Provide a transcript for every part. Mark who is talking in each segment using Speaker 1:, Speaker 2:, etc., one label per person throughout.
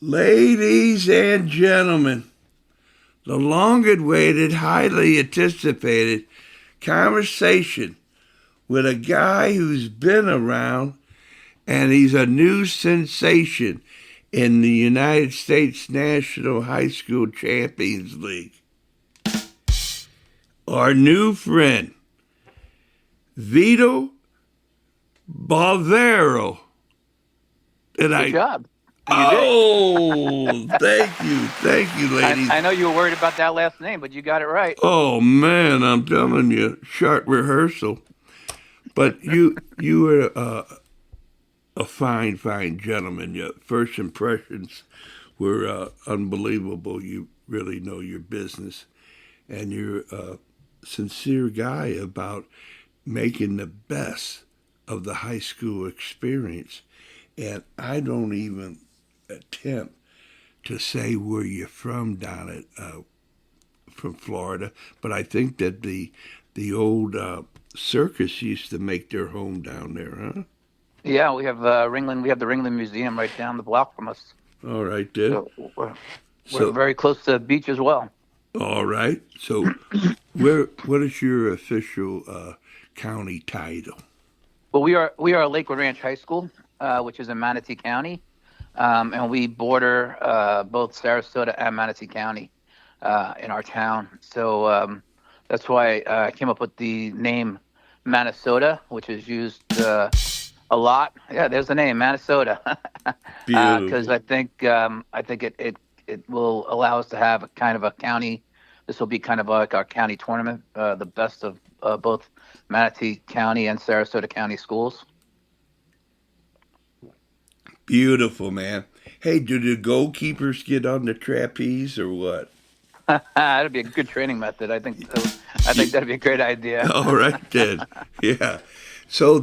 Speaker 1: Ladies and gentlemen, the long-awaited, highly anticipated conversation with a guy who's been around and he's a new sensation in the United States National High School Champions League. Our new friend, Vito Bavaro.
Speaker 2: Good job. You did.
Speaker 1: Oh, thank you, ladies.
Speaker 2: I know you were worried about that last name, but you got it right.
Speaker 1: Oh man, I'm telling you, sharp rehearsal. But you were a fine gentleman. Your first impressions were unbelievable. You really know your business, and you're a sincere guy about making the best of the high school experience. And I don't even attempt to say where you're from down at from Florida, but I think that the old circus used to make their home down there, huh?
Speaker 2: Yeah, we have Ringling. We have the Ringling Museum right down the block from us.
Speaker 1: All right, then.
Speaker 2: So we're
Speaker 1: So,
Speaker 2: very close to the beach as well.
Speaker 1: all right. So, what is your official county title?
Speaker 2: Well, we are Lakewood Ranch High School, which is in Manatee County, and we border both Sarasota and Manatee County in our town. So that's why I came up with the name Manasota, which is used a lot. Yeah, there's the name Manasota, because
Speaker 1: Beautiful.
Speaker 2: I think it will allow us to have a kind of a county. This will be kind of like our county tournament, the best of both Manatee County and Sarasota County schools.
Speaker 1: Beautiful, man. Hey, do the goalkeepers get on the trapeze or what?
Speaker 2: That'd be a good training method. I think that'd be a great idea.
Speaker 1: All right, then. Yeah. So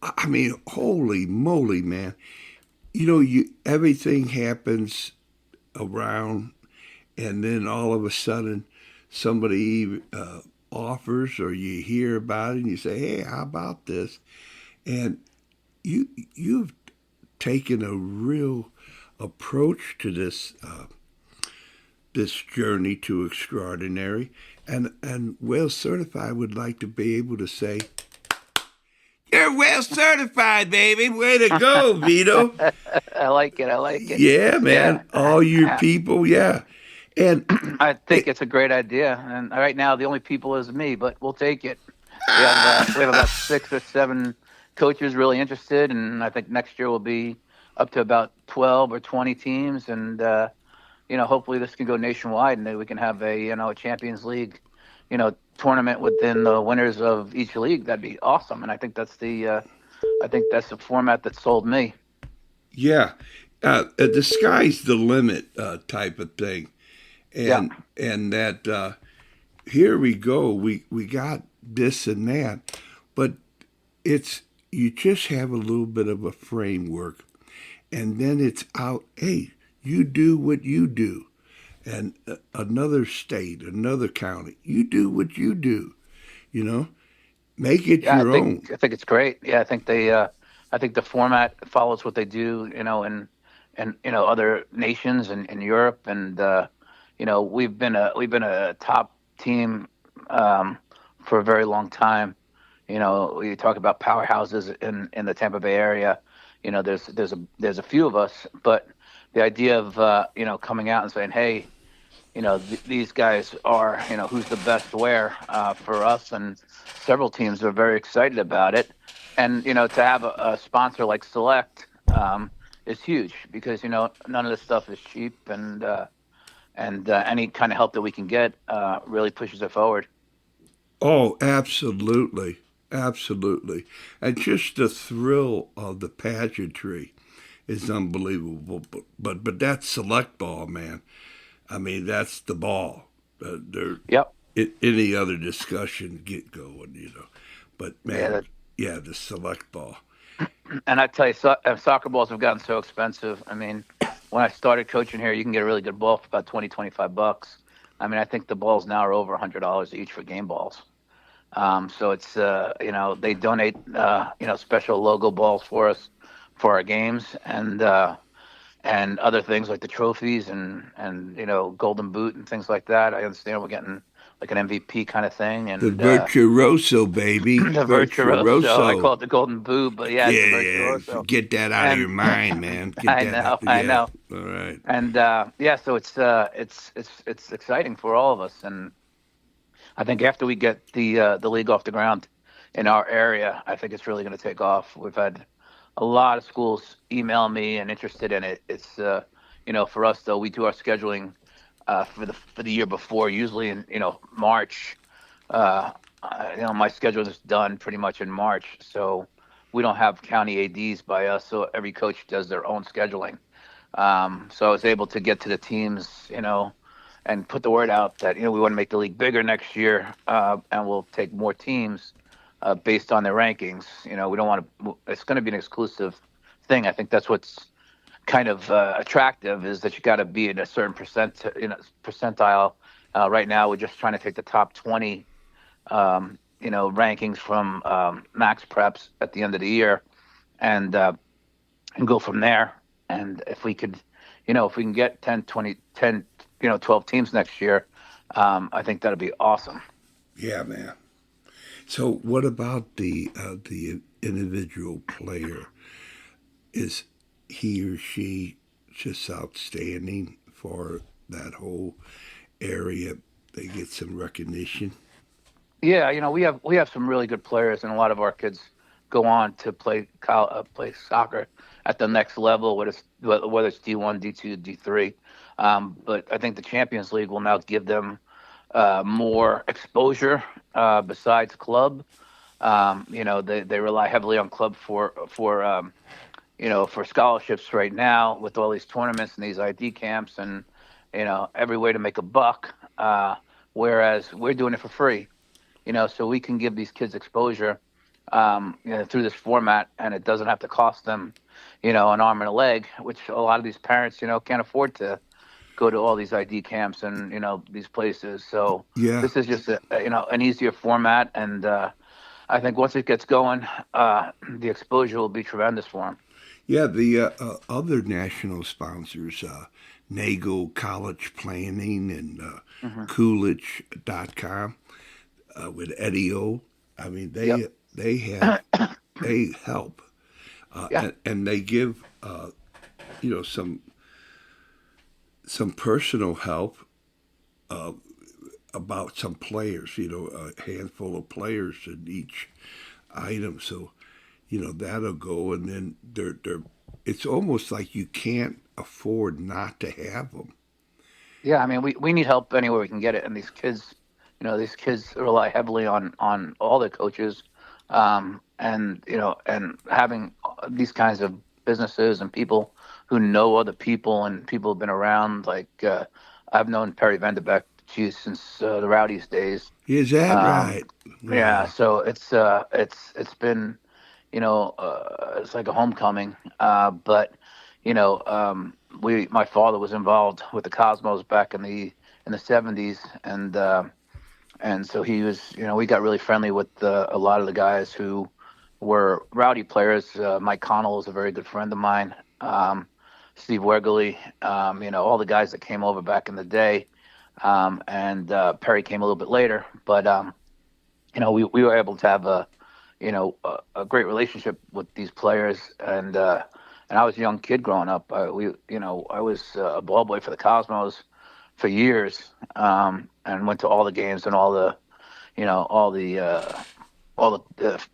Speaker 1: I mean, holy moly, man. You everything happens around, and then all of a sudden, somebody offers, or you hear about it, and you say, "Hey, how about this?" And you've taken a real approach to this journey to extraordinary, and well certified would like to be able to say, "You're well certified, baby. Way to go, Vito."
Speaker 2: I like it. I like it.
Speaker 1: Yeah,
Speaker 2: Yeah.
Speaker 1: man. All your people, yeah. And
Speaker 2: I think
Speaker 1: it,
Speaker 2: it's a great idea. And right now, the only people is me, but we'll take it. We have about 6 or 7 coaches really interested, and I think next year will be up to about 12 or 20 teams, and hopefully this can go nationwide, and then we can have a Champions League, tournament within the winners of each league. That'd be awesome, and I think that's the format that sold me.
Speaker 1: yeah, the sky's the limit type of thing,
Speaker 2: Yeah.
Speaker 1: and that here we go. We got this and that, but it's you just have a little bit of a framework, and then it's out. Hey, you do what you do, and another state, another county, you do what you do. You know, make it
Speaker 2: Yeah, I
Speaker 1: your
Speaker 2: think
Speaker 1: own.
Speaker 2: I think it's great. Yeah, I think the format follows what they do, in other nations in Europe, and we've been a top team for a very long time. We talk about powerhouses in the Tampa Bay area. There's a few of us, but the idea of coming out and saying, hey, these guys are, who's the best where for us, and several teams are very excited about it. And, to have a sponsor like Select is huge because, none of this stuff is cheap, and any kind of help that we can get really pushes it forward.
Speaker 1: Oh, absolutely. Absolutely. And just the thrill of the pageantry is unbelievable. But that's select ball, man. I mean, that's the ball. There,
Speaker 2: Yep.
Speaker 1: any other discussion get going. But
Speaker 2: Yeah.
Speaker 1: man, yeah, the select ball.
Speaker 2: And I tell you, soccer balls have gotten so expensive. I mean, when I started coaching here, you can get a really good ball for about 20, 25 bucks. I mean, I think the balls now are over $100 each for game balls. So it's they donate special logo balls for us for our games, and other things like the trophies and golden boot and things like that. I understand we're getting like an MVP kind of thing,
Speaker 1: The
Speaker 2: and
Speaker 1: virtuoso, baby.
Speaker 2: the virtuoso. I call
Speaker 1: Virtuoso.
Speaker 2: it the golden boot, but yeah,
Speaker 1: Yeah,
Speaker 2: it's the
Speaker 1: yeah.
Speaker 2: virtuoso.
Speaker 1: Get that out of
Speaker 2: And
Speaker 1: your mind, man. Get that out.
Speaker 2: I
Speaker 1: Yeah.
Speaker 2: know,
Speaker 1: All right.
Speaker 2: and yeah, so it's exciting for all of us, and I think after we get the league off the ground in our area, I think it's really going to take off. We've had a lot of schools email me and interested in it. It's for us though, we do our scheduling for the year before, usually in March. My schedule is done pretty much in March, so we don't have county ads by us. So every coach does their own scheduling. So I was able to get to the teams, and put the word out that we want to make the league bigger next year, and we'll take more teams based on their rankings. We don't want to. It's going to be an exclusive thing. I think that's what's kind of attractive is that you got to be in a certain percentile. Right now, we're just trying to take the top 20, rankings from Max Preps at the end of the year, and go from there. And if we can get 10, 20, 10, 12 teams next year, I think that'd be awesome.
Speaker 1: Yeah, man. So, what about the individual player? Is he or she just outstanding for that whole area? They get some recognition.
Speaker 2: Yeah, we have some really good players, and a lot of our kids go on to play soccer at the next level, whether it's D1, D2, D3. But I think the Champions League will now give them more exposure besides club. They rely heavily on club for scholarships right now with all these tournaments and these ID camps and every way to make a buck. Whereas we're doing it for free, so we can give these kids exposure through this format, and it doesn't have to cost them, an arm and a leg, which a lot of these parents, can't afford to go to all these ID camps and these places. So
Speaker 1: Yeah,
Speaker 2: this is just an easier format, and I think once it gets going, the exposure will be tremendous for them.
Speaker 1: yeah. The other national sponsors, Nagele College Planning and
Speaker 2: Hmm.
Speaker 1: Coolidge.com with Eddie O. I mean,
Speaker 2: Yep.
Speaker 1: they help
Speaker 2: Yeah.
Speaker 1: and they give some personal help uh, about some players. A handful of players in each item. So that'll go, and then they're. It's almost like you can't afford not to have them.
Speaker 2: Yeah. I mean, we need help anywhere we can get it, and these kids rely heavily on all their coaches, and having these kinds of businesses and people who know other people and people have been around. Like I've known Perry Vanderbeck, geez, since the Rowdies days.
Speaker 1: Is that
Speaker 2: Um,
Speaker 1: right?
Speaker 2: yeah,
Speaker 1: Wow.
Speaker 2: so it's been it's like a homecoming. But my father was involved with the Cosmos back in the '70s, and so he was, we got really friendly with a lot of the guys who were rowdy players. Mike Connell was a very good friend of mine. Steve Wergely, all the guys that came over back in the day. And Perry came a little bit later, but we were able to have a great relationship with these players, and I was a young kid growing up. I was a ball boy for the Cosmos for years, and went to all the games and all the you know all the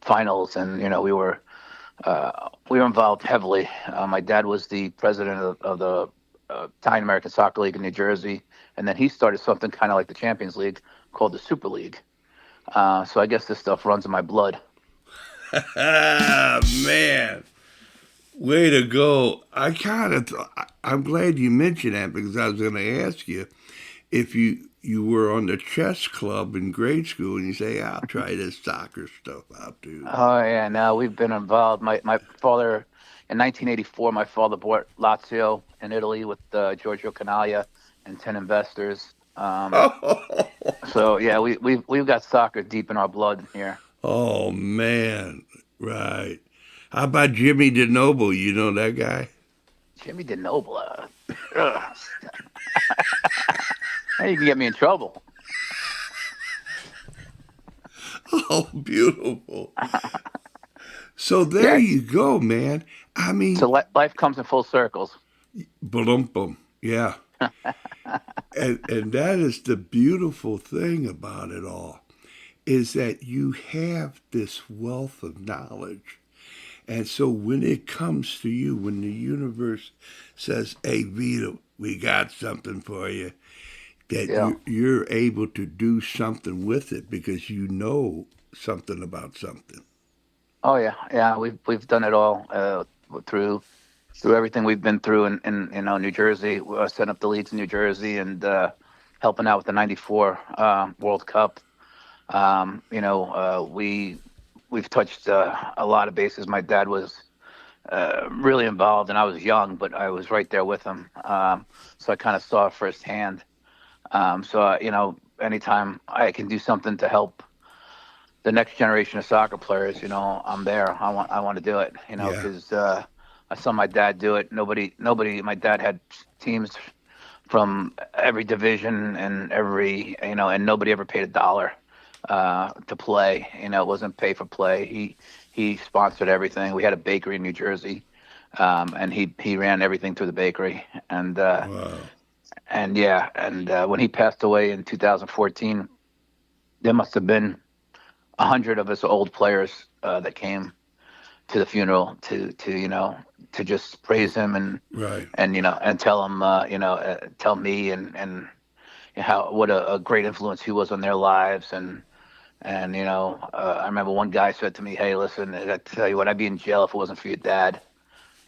Speaker 2: finals, and we were involved heavily. My dad was the president of the Italian American Soccer League in New Jersey, and then he started something kind of like the Champions League called the Super League. So I guess this stuff runs in my blood.
Speaker 1: Ah, man. Way to go. I'm glad you mentioned that because I was going to ask you if you were on the chess club in grade school and you say, I'll try this soccer stuff out too.
Speaker 2: Oh yeah, no, we've been involved. My father, in 1984, my father bought Lazio in Italy with Giorgio Canaglia and 10 investors. So yeah, we've got soccer deep in our blood here.
Speaker 1: Oh, man. Right. How about Jimmy DeNoble? You know that guy?
Speaker 2: Jimmy DeNoble. Ugh. Now you can get me in trouble.
Speaker 1: Oh, beautiful. So there
Speaker 2: Yeah.
Speaker 1: you go, man. I
Speaker 2: So
Speaker 1: mean,
Speaker 2: life comes in full circles.
Speaker 1: boom, boom. Yeah. And that is the beautiful thing about it all is that you have this wealth of knowledge. And so when it comes to you, when the universe says, hey, Vito, we got something for you, that
Speaker 2: Yeah.
Speaker 1: you're able to do something with it because you know something about something.
Speaker 2: Oh yeah, yeah. We've done it all through everything we've been through in New Jersey, setting up the leagues in New Jersey, and helping out with the '94 World Cup. We've touched a lot of bases. My dad was really involved, and I was young, but I was right there with him, so I kind of saw it firsthand. Anytime I can do something to help the next generation of soccer players, I'm there. I want to do it,
Speaker 1: Yeah,
Speaker 2: because I saw my dad do it. Nobody. My dad had teams from every division and and nobody ever paid a dollar to play. It wasn't pay for play. He sponsored everything. We had a bakery in New Jersey, and he ran everything through the bakery.
Speaker 1: wow.
Speaker 2: When he passed away in 2014, there must have been 100 of us old players that came to the funeral to just praise him
Speaker 1: Right.
Speaker 2: and tell him tell me and how what a great influence he was on their lives. I remember one guy said to me, "Hey, listen, I tell you what, I'd be in jail if it wasn't for your dad.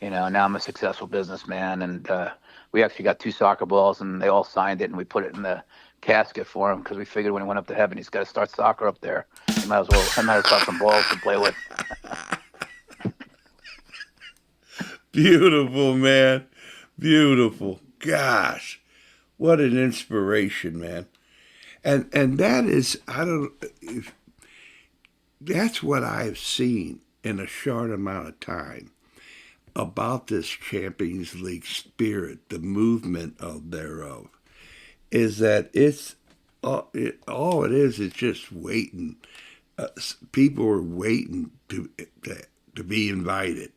Speaker 2: Now I'm a successful businessman." And we actually got two soccer balls, and they all signed it, and we put it in the casket for him because we figured when he went up to heaven, he's got to start soccer up there. I might as well have some balls to play with.
Speaker 1: Beautiful, man. Beautiful. Gosh, what an inspiration, man. And that is, I don't, if, that's what I've seen in a short amount of time about this Champions League spirit, the movement of thereof, is that all it is just waiting. People are waiting to be invited.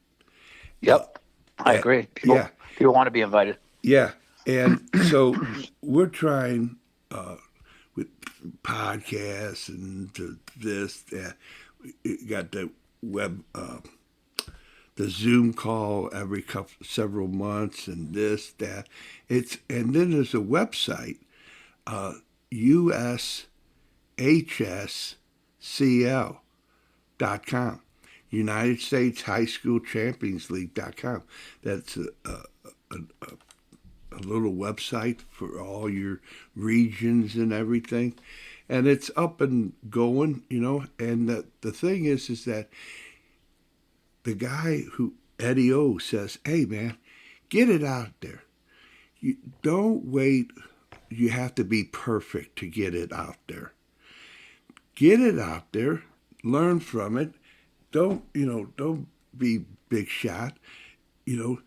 Speaker 1: Uh,
Speaker 2: Yep, I agree.
Speaker 1: yeah,
Speaker 2: People want to be invited.
Speaker 1: yeah. And so we're trying with podcasts and this, that. We got the web, the Zoom call every several months, and this, that. And then there's a website, USHSCL.com, United States High School Champions League.com. That's a little website for all your regions and everything. And it's up and going, And the thing is that the guy who, Eddie O, says, hey, man, get it out there. You don't wait. You have to be perfect to get it out there. Get it out there. Learn from it. Don't be big shot. You know,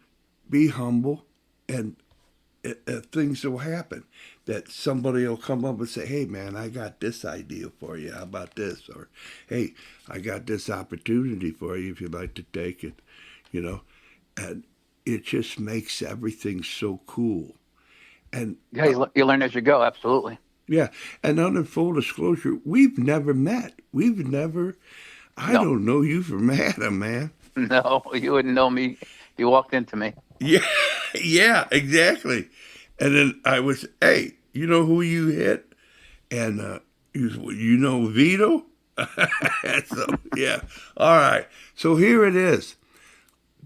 Speaker 1: be humble, and things will happen. That somebody will come up and say, "Hey, man, I got this idea for you. How about this?" Or, "Hey, I got this opportunity for you if you'd like to take it." You know, and it just makes everything so cool. And
Speaker 2: Yeah, you learn as you go. Absolutely.
Speaker 1: yeah, and under full disclosure, we've never met. We've never. I
Speaker 2: No,
Speaker 1: don't know you from Adam, man.
Speaker 2: no, you wouldn't know me. You walked into me.
Speaker 1: Yeah, yeah, exactly. And then I was, hey, you know who you hit? And you know Vito? So, yeah. All right. So here it is.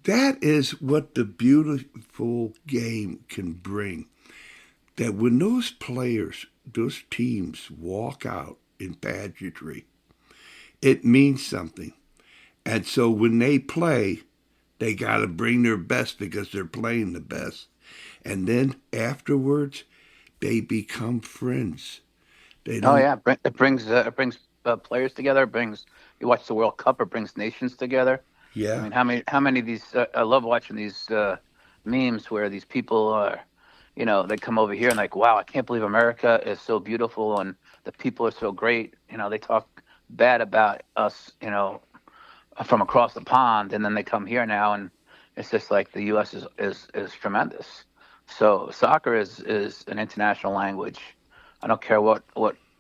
Speaker 1: That is what the beautiful game can bring. That when those players, those teams walk out in pageantry, it means something. And so when they play, they got to bring their best because they're playing the best. And then afterwards, they become friends. They
Speaker 2: Oh
Speaker 1: don't,
Speaker 2: yeah, it brings players together. It brings you watch the World Cup. It brings nations together. I
Speaker 1: yeah,
Speaker 2: mean, how many of these? I love watching these memes where these people are, they come over here and like, wow, I can't believe America is so beautiful and the people are so great. They talk bad about us, from across the pond, and then they come here now, and it's just like the U.S. is tremendous. So soccer is an international language. I don't care what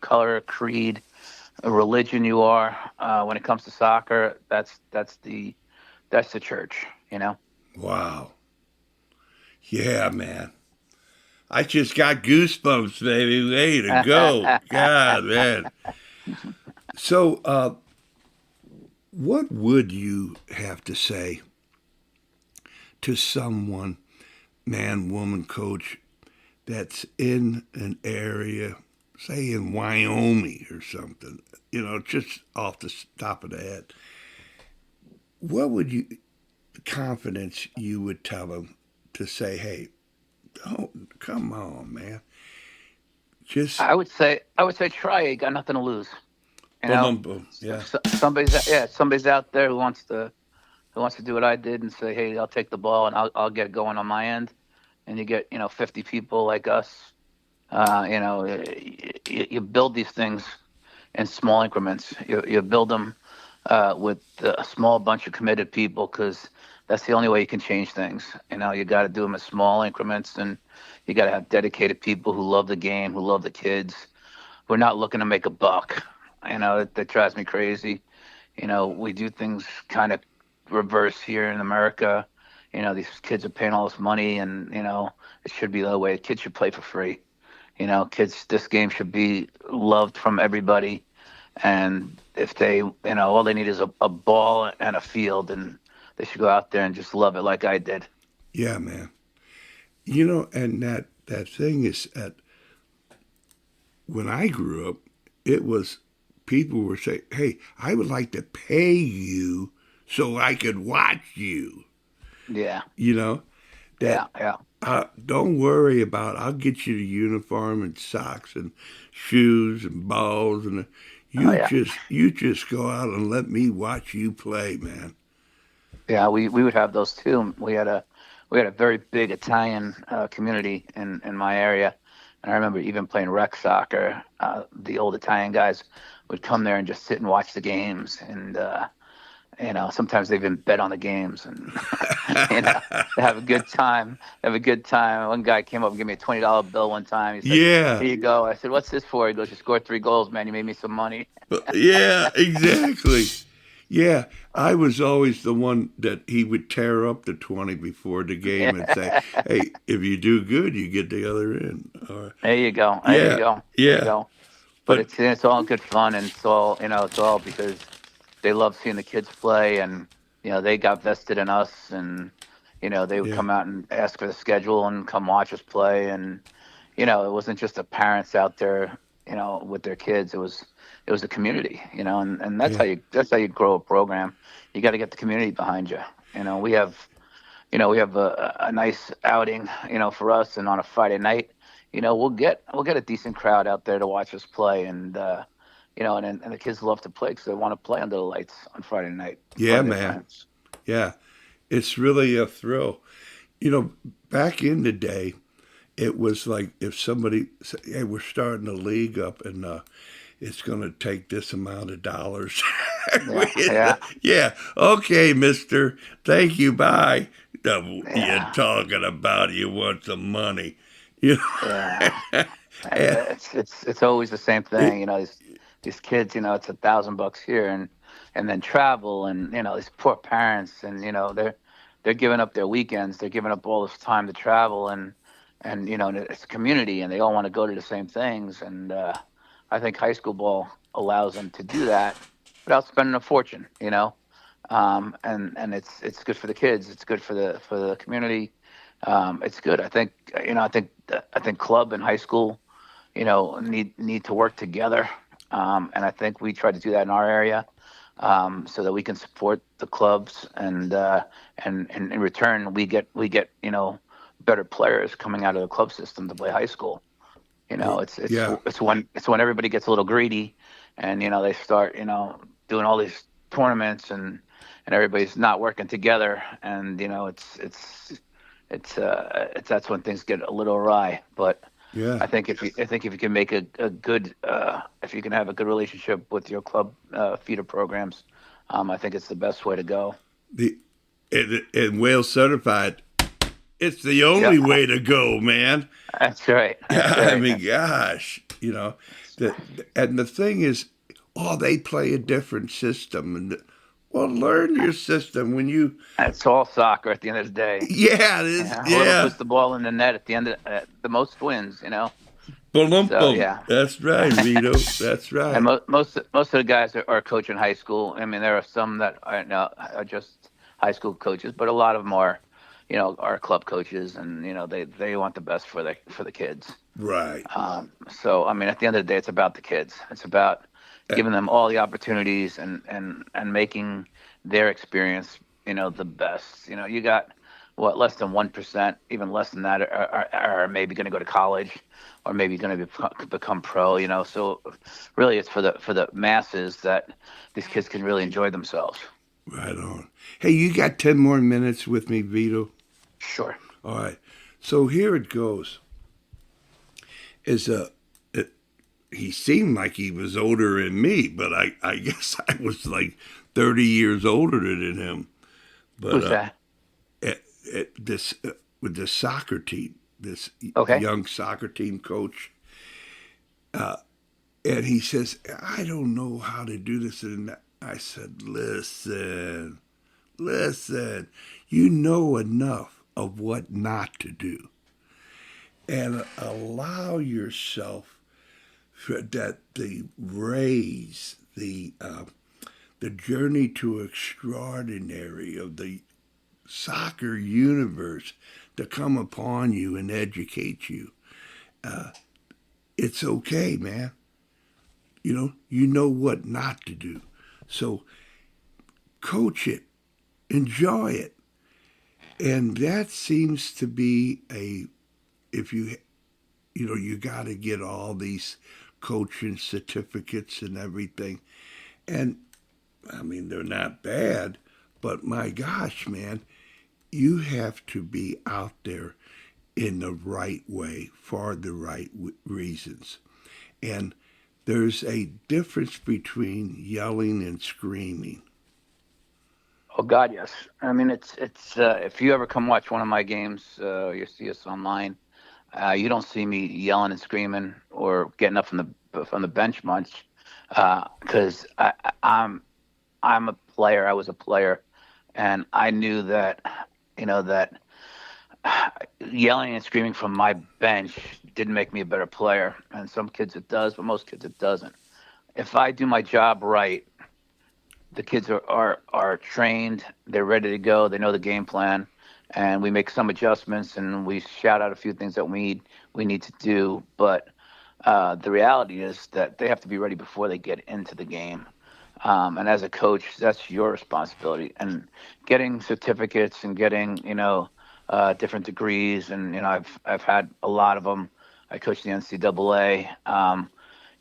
Speaker 2: color, creed, religion you are. When it comes to soccer, that's the church.
Speaker 1: Wow. Yeah, man. I just got goosebumps, baby. Way to go. God, man. So, what would you have to say to someone, man, woman, coach, that's in an area, say in Wyoming or something, just off the top of the head? What would you, confidence you would tell them to say, hey, don't, come on, man. Just
Speaker 2: I would say try it. You got nothing to lose. You
Speaker 1: boom,
Speaker 2: know,
Speaker 1: boom, boom. Yeah.
Speaker 2: somebody's out there who wants to do what I did and say, hey, I'll take the ball and I'll get going on my end. And you get 50 people like us. You build these things in small increments. You build them with a small bunch of committed people because that's the only way you can change things. You got to do them in small increments, and you got to have dedicated people who love the game, who love the kids. We're not looking to make a buck. That drives me crazy. We do things kind of reverse here in America. These kids are paying all this money, and it should be the other way. Kids should play for free. Kids, this game should be loved from everybody. And if all they need is a ball and a field, and they should go out there and just love it like I did.
Speaker 1: Yeah, man. And that thing is that when I grew up, it was people were saying, hey, I would like to pay you so I could watch you.
Speaker 2: Yeah,
Speaker 1: You know, that
Speaker 2: yeah, yeah.
Speaker 1: don't worry about, I'll get you the uniform and socks and shoes and balls and
Speaker 2: Oh yeah,
Speaker 1: you just go out and let me watch you play, man.
Speaker 2: yeah. We would have those too. We had a very big Italian community in my area, and I remember even playing rec soccer. The old Italian guys would come there and just sit and watch the games, and sometimes they even bet on the games, and they have a good time. Have a good time. One guy came up and gave me a $20 bill one time. He said,
Speaker 1: Yeah.
Speaker 2: "Here you go." I said, "What's this for?" He goes, "You scored 3 goals, man. You made me some money."
Speaker 1: Yeah, exactly. Yeah, I was always the one that he would tear up the 20 before the game and say, hey, if you do good, you get the other end. Or,
Speaker 2: There you go. There you
Speaker 1: yeah,
Speaker 2: go. There you
Speaker 1: yeah.
Speaker 2: go. But
Speaker 1: But
Speaker 2: it's all good fun, and it's all because they love seeing the kids play, and they got vested in us, and they would
Speaker 1: yeah,
Speaker 2: come out and ask for the schedule and come watch us play, and it wasn't just the parents out there, with their kids. It was the community, and that's
Speaker 1: yeah,
Speaker 2: how you grow a program. You got to get the community behind you. We have a nice outing, for us, and on a Friday night, we'll get a decent crowd out there to watch us play, and the kids love to play because they want to play under the lights on Friday night in front
Speaker 1: yeah,
Speaker 2: of their
Speaker 1: man.
Speaker 2: friends.
Speaker 1: Yeah. It's really a thrill. You know, back in the day, it was like if somebody said, hey, we're starting a league up and it's going to take this amount of dollars.
Speaker 2: Yeah, yeah,
Speaker 1: Yeah, okay, mister. Thank you. Bye. You're
Speaker 2: yeah,
Speaker 1: talking about you want some money. You
Speaker 2: yeah.
Speaker 1: know? Yeah,
Speaker 2: It's always the same thing. These kids. It's $1,000 here, and then travel, and these poor parents, and they're giving up their weekends. They're giving up all this time to travel, and it's a community, and they all want to go to the same things. And I think high school ball allows them to do that without spending a fortune. And it's good for the kids. It's good for the community. It's good. I think club and high school, need to work together. And I think we try to do that in our area, so that we can support the clubs, and in return we get better players coming out of the club system to play high school. It's
Speaker 1: yeah,
Speaker 2: it's when everybody gets a little greedy, and they start doing all these tournaments, and everybody's not working together, and it's it's that's when things get a little awry. But
Speaker 1: Yeah.
Speaker 2: I think if you can make a good if you can have a good relationship with your club feeder programs, I think it's the best way to go.
Speaker 1: The and Wales certified. It's the
Speaker 2: Yeah,
Speaker 1: only way to go, man.
Speaker 2: that's right. That's
Speaker 1: I
Speaker 2: right.
Speaker 1: mean, gosh, and the thing is, oh, they play a different system, and well, learn your system when you,
Speaker 2: It's all soccer at the end of the day.
Speaker 1: yeah, it is,
Speaker 2: Yeah, whoever
Speaker 1: yeah,
Speaker 2: puts the ball in the net at the end of the most wins.
Speaker 1: boom,
Speaker 2: So
Speaker 1: boom.
Speaker 2: yeah.
Speaker 1: That's right, Vito. That's
Speaker 2: And
Speaker 1: right.
Speaker 2: most of the guys are coaching high school. I mean, there are some that are now are just high school coaches, but a lot of them are, are club coaches, and they want the best for the kids.
Speaker 1: Right.
Speaker 2: So I mean, at the end of the day, it's about the kids. It's about
Speaker 1: Uh,
Speaker 2: giving them all the opportunities and making their experience, the best. You got what less than 1%, even less than that, are maybe going to go to college, or maybe going to become pro. So really, it's for the masses that these kids can really enjoy themselves.
Speaker 1: Right on. Hey, you got 10 more minutes with me, Vito?
Speaker 2: Sure.
Speaker 1: All right. So here it goes. Is it, he seemed like he was older than me, but I guess I was like 30 years older than him. But
Speaker 2: Who's that?
Speaker 1: this with the soccer team, this
Speaker 2: Okay.
Speaker 1: young soccer team coach, and he says, "I don't know how to do this." And I said, listen, you know enough of what not to do, and allow yourself for that the raise the journey to extraordinary of the soccer universe to come upon you and educate you. It's okay, man. You know what not to do. So coach it, enjoy it. And that seems to be if you got to get all these coaching certificates and everything. And I mean, they're not bad, but my gosh, man, you have to be out there in the right way for the right reasons. And there's a difference between yelling and screaming.
Speaker 2: Oh God, yes. I mean, it's if you ever come watch one of my games, you see us online. You don't see me yelling and screaming or getting up from the bench much, because I'm a player. I was a player, and I knew that that yelling and screaming from my bench didn't make me a better player. And some kids it does, but most kids it doesn't. If I do my job right, the kids are trained, they're ready to go, they know the game plan, and we make some adjustments and we shout out a few things that we need to do. But the reality is that they have to be ready before they get into the game. And as a coach, that's your responsibility. And getting certificates and getting different degrees, and I've had a lot of them. I coached the NCAA.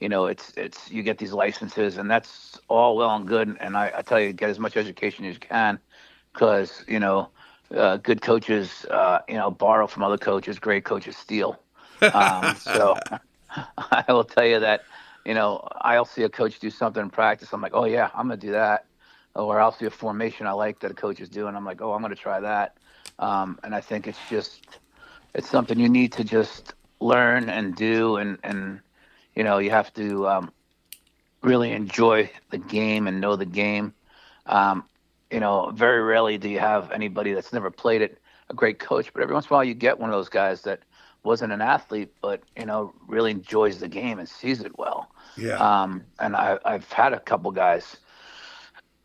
Speaker 2: It's you get these licenses, and that's all well and good. And I tell you, get as much education as you can, because good coaches borrow from other coaches. Great coaches steal. So I will tell you that I'll see a coach do something in practice. I'm like, oh yeah, I'm gonna do that. Or I'll see a formation I like that a coach is doing. I'm like, oh, I'm gonna try that. And I think it's something you need to just learn and do, and you have to really enjoy the game and know the game. Um, Very rarely do you have anybody that's never played it, a great coach, but every once in a while you get one of those guys that wasn't an athlete, but really enjoys the game and sees it well.
Speaker 1: Yeah.
Speaker 2: And I've had a couple guys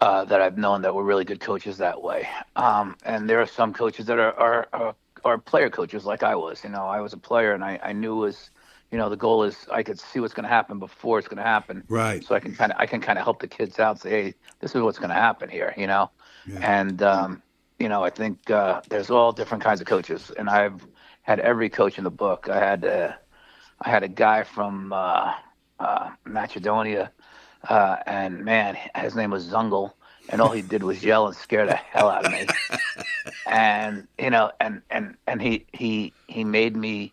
Speaker 2: that I've known that were really good coaches that way. And there are some coaches that are player coaches like I was. I was a player, and I knew it was, the goal is I could see what's going to happen before it's going to happen,
Speaker 1: Right.
Speaker 2: so I can kind of help the kids out. Say, hey, this is what's going to happen here.
Speaker 1: Yeah.
Speaker 2: And I think there's all different kinds of coaches, and I've had every coach in the book. I had a guy from Macedonia, and man, his name was Zungel. and all he did was yell and scare the hell out of me. And he made me,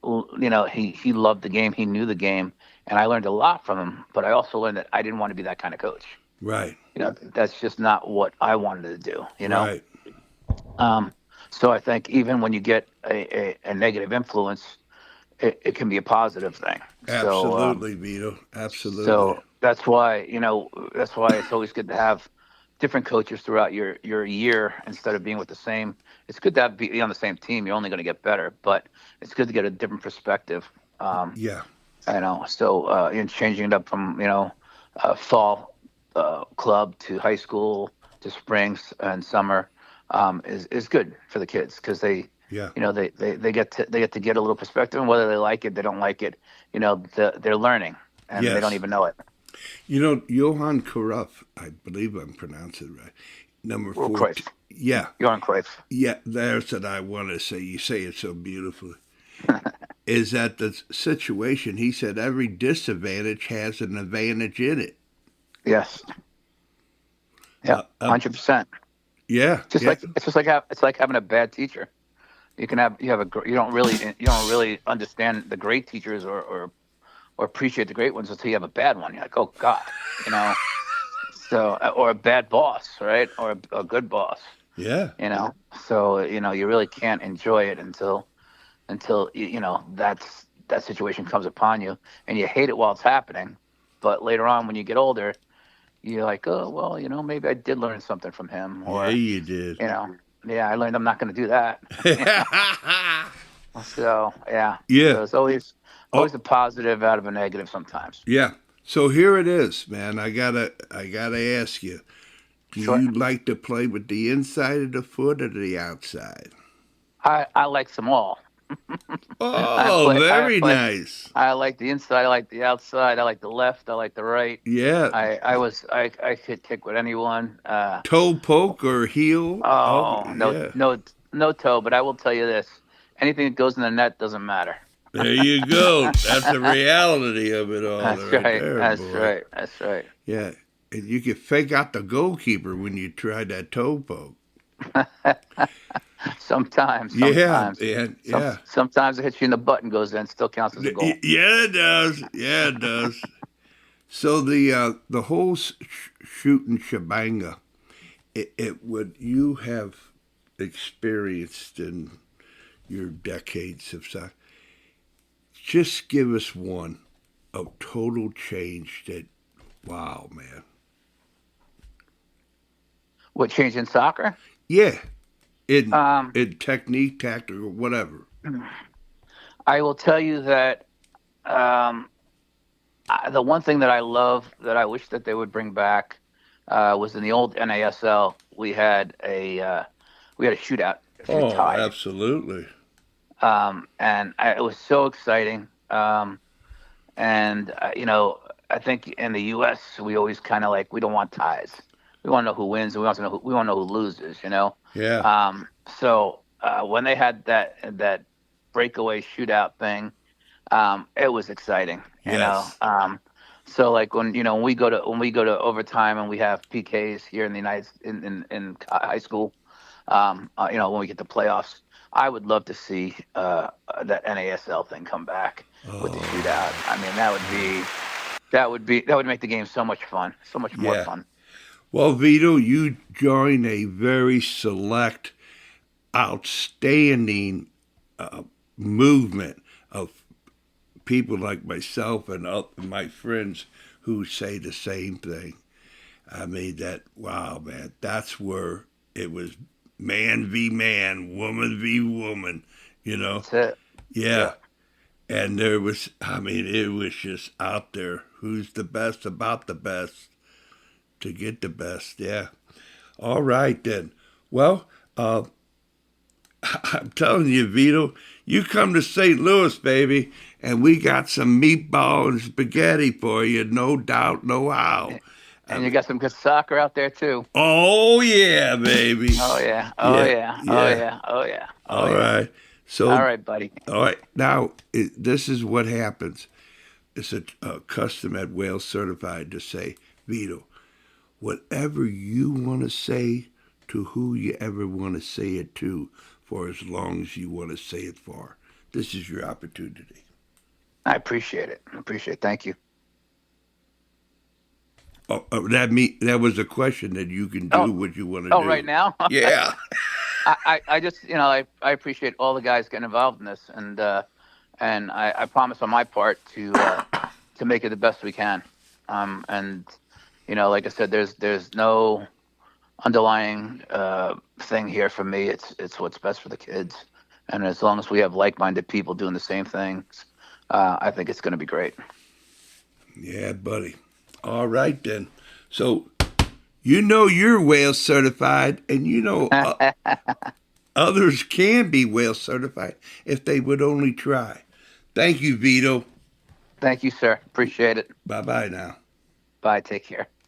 Speaker 2: he loved the game, he knew the game, and I learned a lot from him. But I also learned that I didn't want to be that kind of coach.
Speaker 1: Right.
Speaker 2: That's just not what I wanted to do.
Speaker 1: Right.
Speaker 2: Um, so I think even when you get a negative influence, it can be a positive thing.
Speaker 1: Absolutely, Vito. Absolutely.
Speaker 2: So that's why it's always good to have different coaches throughout your year instead of being with the same. It's good to be on the same team. You're only going to get better, but it's good to get a different perspective.
Speaker 1: Yeah.
Speaker 2: So in changing it up from fall club to high school to springs and summer is good for the kids because
Speaker 1: Yeah.
Speaker 2: they get to get a little perspective, and whether they like it, they don't like it, they're learning, and they don't
Speaker 1: Yes.
Speaker 2: even know it.
Speaker 1: Johan Cruyff, I believe I'm pronouncing it right. Number
Speaker 2: Well,
Speaker 1: 14.
Speaker 2: Cruyff,
Speaker 1: Yeah.
Speaker 2: Johan Cruyff.
Speaker 1: Yeah. There's what I want to say. You say it so beautifully. Is that the situation? He said every disadvantage has an advantage in it.
Speaker 2: Yes. Yeah. 100%.
Speaker 1: Yeah.
Speaker 2: Just
Speaker 1: Yeah.
Speaker 2: like it's like having a bad teacher. You don't really understand the great teachers or appreciate the great ones until you have a bad one. You're like, oh God, you know. So or a bad boss, right? Or a good boss,
Speaker 1: Yeah.
Speaker 2: So you really can't enjoy it until that situation comes upon you, and you hate it while it's happening. But later on, when you get older, you're like, oh well, maybe I did learn something from him,
Speaker 1: Yeah,
Speaker 2: or
Speaker 1: you did.
Speaker 2: yeah, I learned I'm not going to do that. So yeah,
Speaker 1: Yeah.
Speaker 2: so it's always
Speaker 1: Oh,
Speaker 2: a positive out of a negative sometimes.
Speaker 1: yeah. So here it is, man. I gotta ask you. Do
Speaker 2: Sure.
Speaker 1: you like to play with the inside of the foot or the outside?
Speaker 2: I like them all. I
Speaker 1: Oh,
Speaker 2: play. I
Speaker 1: very
Speaker 2: play.
Speaker 1: nice.
Speaker 2: I like the inside. I like the outside. I like the left. I like the right.
Speaker 1: Yeah.
Speaker 2: I could kick with anyone.
Speaker 1: Toe poke or heel? Oh,
Speaker 2: Oh no,
Speaker 1: yeah.
Speaker 2: no toe. But I will tell you this: anything that goes in the net doesn't matter.
Speaker 1: There you go. That's the reality of it all
Speaker 2: That's
Speaker 1: right
Speaker 2: right.
Speaker 1: there,
Speaker 2: That's
Speaker 1: boy.
Speaker 2: right. That's right.
Speaker 1: Yeah. And you can fake out the goalkeeper when you try that toe poke.
Speaker 2: Sometimes,
Speaker 1: Yeah,
Speaker 2: sometimes,
Speaker 1: man. Yeah.
Speaker 2: sometimes it hits you in the butt and goes in. Still counts as a goal.
Speaker 1: Yeah, it does. Yeah, it does. So the whole shooting shebanga, it what you have experienced in your decades of stuff. Just give us one of total change that, wow, man.
Speaker 2: What changed in soccer?
Speaker 1: Yeah, in
Speaker 2: Um,
Speaker 1: in technique, tactic, or whatever.
Speaker 2: I will tell you that um, the one thing that I love that I wish that they would bring back was in the old NASL. We had a shootout if you
Speaker 1: Oh,
Speaker 2: tied,
Speaker 1: absolutely.
Speaker 2: it was so exciting. And I think in the U.S. we always kind of like we don't want ties. We want to know who wins, and we want to know who loses.
Speaker 1: Yeah.
Speaker 2: So when they had that breakaway shootout thing, it was exciting.
Speaker 1: Yes.
Speaker 2: So like when we go to overtime and we have PKs here in the in high school, when we get to playoffs, I would love to see that NASL thing come back with the
Speaker 1: Oh,
Speaker 2: shootout. I mean, that would make the game so much fun, so much more
Speaker 1: yeah.
Speaker 2: fun.
Speaker 1: Well, Vito, you join a very select, outstanding movement of people like myself and my friends who say the same thing. I mean, wow, man, that's where it was man v man, woman v woman, you know?
Speaker 2: That's it.
Speaker 1: Yeah.
Speaker 2: Yeah.
Speaker 1: And it was just out there. Who's the best about the best to get the best? Yeah. All right, then. Well, I'm telling you, Vito, you come to St. Louis, baby, and we got some meatball and spaghetti for you, no doubt, no how. I
Speaker 2: And you
Speaker 1: mean,
Speaker 2: got some good soccer out there too.
Speaker 1: oh, yeah, baby.
Speaker 2: Oh yeah. Oh
Speaker 1: Yeah,
Speaker 2: yeah. Oh
Speaker 1: yeah.
Speaker 2: yeah. Oh yeah. Oh
Speaker 1: All
Speaker 2: yeah.
Speaker 1: right.
Speaker 2: All
Speaker 1: So,
Speaker 2: right, buddy.
Speaker 1: all right. Now, this is what happens. It's a custom at Whales Certified to say, Vito, whatever you want to say to who you ever want to say it to for as long as you want to say it for. This is your opportunity.
Speaker 2: I appreciate it. Thank you.
Speaker 1: That was a question that you can do what you want to
Speaker 2: Oh,
Speaker 1: do.
Speaker 2: right now?
Speaker 1: Yeah.
Speaker 2: I just, I appreciate all the guys getting involved in this, and I promise on my part to make it the best we can. And like I said, there's no underlying thing here for me. It's what's best for the kids, and as long as we have like-minded people doing the same things, I think it's going to be great.
Speaker 1: Yeah, buddy. All right then. So you're whale certified, and others can be whale certified if they would only try. Thank you, Vito.
Speaker 2: Thank you, sir. Appreciate it.
Speaker 1: Bye bye now.
Speaker 2: Bye. Take care.